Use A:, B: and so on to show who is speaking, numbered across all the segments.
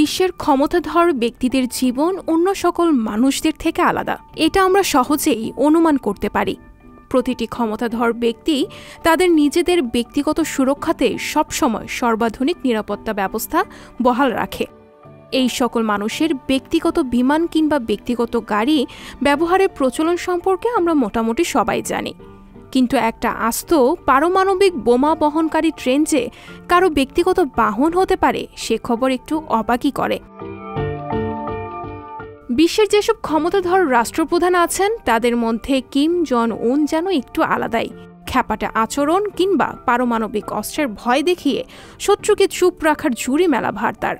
A: বিশ্বের ক্ষমতাধর ব্যক্তিদের জীবন অন্য সকল মানুষদের থেকে আলাদা, এটা আমরা সহজেই অনুমান করতে পারি। প্রতিটি ক্ষমতাধর ব্যক্তি তাদের নিজেদের ব্যক্তিগত সুরক্ষাতে সবসময় সর্বাধুনিক নিরাপত্তা ব্যবস্থা বহাল রাখে। এই সকল মানুষের ব্যক্তিগত বিমান কিংবা ব্যক্তিগত গাড়ি ব্যবহারের প্রচলন সম্পর্কে আমরা মোটামুটি সবাই জানি, কিন্তু একটা আস্ত পারমাণবিক বোমা বহনকারী ট্রেন যে কারো ব্যক্তিগত বাহন হতে পারে সে খবর একটু অবাকই করে। বিশ্বের যেসব ক্ষমতাধর রাষ্ট্রপ্রধান আছেন তাদের মধ্যে কিম জন উন যেন একটু আলাদাই। খ্যাপাটে আচরণ কিংবা পারমাণবিক অস্ত্রের ভয় দেখিয়ে শত্রুকে চুপ রাখার জুড়ি মেলা ভার তার।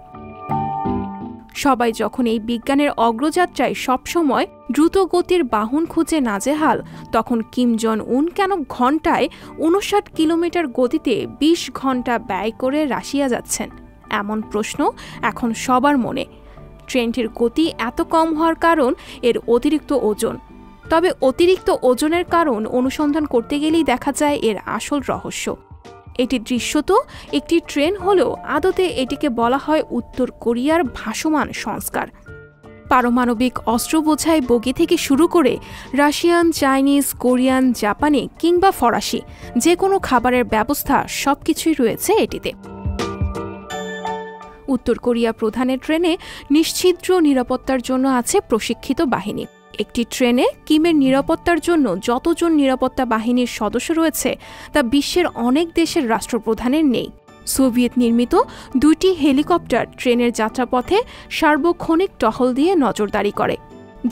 A: সবাই যখন এই বিজ্ঞানের অগ্রযাত্রায় সবসময় দ্রুত গতির বাহন খুঁজে নাজেহাল, তখন কিম জন উন কেন ঘণ্টায় ৫৯ কিলোমিটার গতিতে ২০ ঘণ্টা ব্যয় করে রাশিয়া যাচ্ছেন? এমন প্রশ্ন এখন সবার মনে। ট্রেনটির গতি এত কম হওয়ার কারণ এর অতিরিক্ত ওজন। তবে অতিরিক্ত ওজনের কারণ অনুসন্ধান করতে গেলেই দেখা যায় এর আসল রহস্য। এটি দৃশ্যত একটি ট্রেন হলেও আদতে এটিকে বলা হয় উত্তর কোরিয়ার ভাসমান সংস্কার। পারমাণবিক অস্ত্র বোঝাই বগি থেকে শুরু করে রাশিয়ান, চাইনিজ, কোরিয়ান, জাপানি কিংবা ফরাসি যে কোনো খাবারের ব্যবস্থা সবকিছুই রয়েছে এটিতে। উত্তর কোরিয়া প্রধানের ট্রেনে নিশ্ছিদ্র নিরাপত্তার জন্য আছে প্রশিক্ষিত বাহিনী। একটি ট্রেনে কিমের নিরাপত্তার জন্য যতজন নিরাপত্তা বাহিনীর সদস্য রয়েছে তা বিশ্বের অনেক দেশের রাষ্ট্রপ্রধানের নেই। সোভিয়েত নির্মিত ২টি হেলিকপ্টার ট্রেনের যাত্রাপথে সার্বক্ষণিক টহল দিয়ে নজরদারি করে।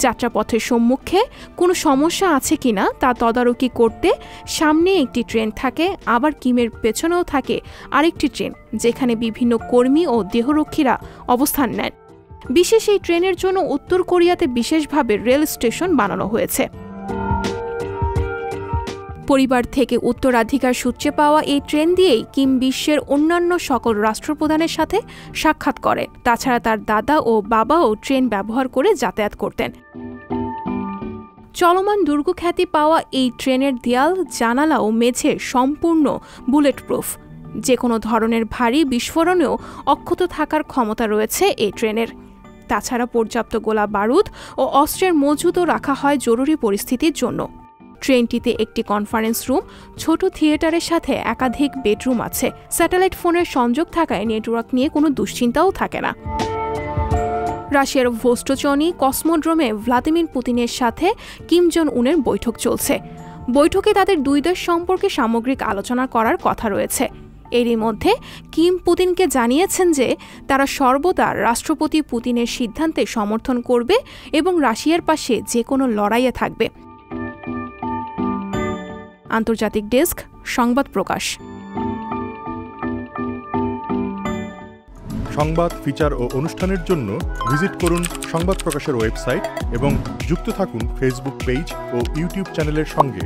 A: যাত্রাপথের সম্মুখে কোনো সমস্যা আছে কিনা তা তদারকি করতে সামনে একটি ট্রেন থাকে, আবার কিমের পেছনেও থাকে আরেকটি ট্রেন যেখানে বিভিন্ন কর্মী ও দেহরক্ষীরা অবস্থান নেন। বিশেষ এই ট্রেনের জন্য উত্তর কোরিয়াতে বিশেষভাবে রেল স্টেশন বানানো হয়েছে। পরিবার থেকে উত্তরাধিকার সূত্রে পাওয়া এই ট্রেন দিয়েই কিম বিশ্বের অন্যান্য সকল রাষ্ট্রপ্রধানের সাথে সাক্ষাৎ করেন। তাছাড়া তার দাদা ও বাবাও ট্রেন ব্যবহার করে যাতায়াত করতেন। চলমান দুর্গখ্যাতি পাওয়া এই ট্রেনের দেয়াল, জানালা ও মেঝে সম্পূর্ণ বুলেট প্রুফ। যে কোনো ধরনের ভারী বিস্ফোরণেও অক্ষত থাকার ক্ষমতা রয়েছে এই ট্রেনের। তাছাড়া পর্যাপ্ত গোলা বারুদ ও অস্ত্রের মজুদও রাখা হয় জরুরি পরিস্থিতির জন্য। ট্রেনটিতে একটি কনফারেন্স রুম, ছোট থিয়েটারের সাথে একাধিক বেডরুম আছে। স্যাটেলাইট ফোনের সংযোগ থাকায় নেটওয়ার্ক নিয়ে কোনো দুশ্চিন্তাও থাকে না। রাশিয়ার ভোস্টোচনি কসমোড্রোমে ভ্লাদিমির পুতিনের সাথে কিম জন উনের বৈঠক চলছে। বৈঠকে তাদের দুই দেশ সম্পর্কে সামগ্রিক আলোচনা করার কথা রয়েছে। এরই মধ্যে কিম পুতিনকে জানিয়েছেন যে তারা সর্বদা রাষ্ট্রপতি পুতিনের সিদ্ধান্তে সমর্থন করবে এবং রাশিয়ার পাশে যে কোনো লড়াইয়ে থাকবে। আন্তর্জাতিক ডেস্ক, সংবাদ প্রকাশ।
B: সংবাদ, ফিচার ও অনুষ্ঠানের জন্য ভিজিট করুন সংবাদ প্রকাশের ওয়েবসাইট এবং যুক্ত থাকুন ফেসবুক পেজ ও ইউটিউব চ্যানেলের সঙ্গে।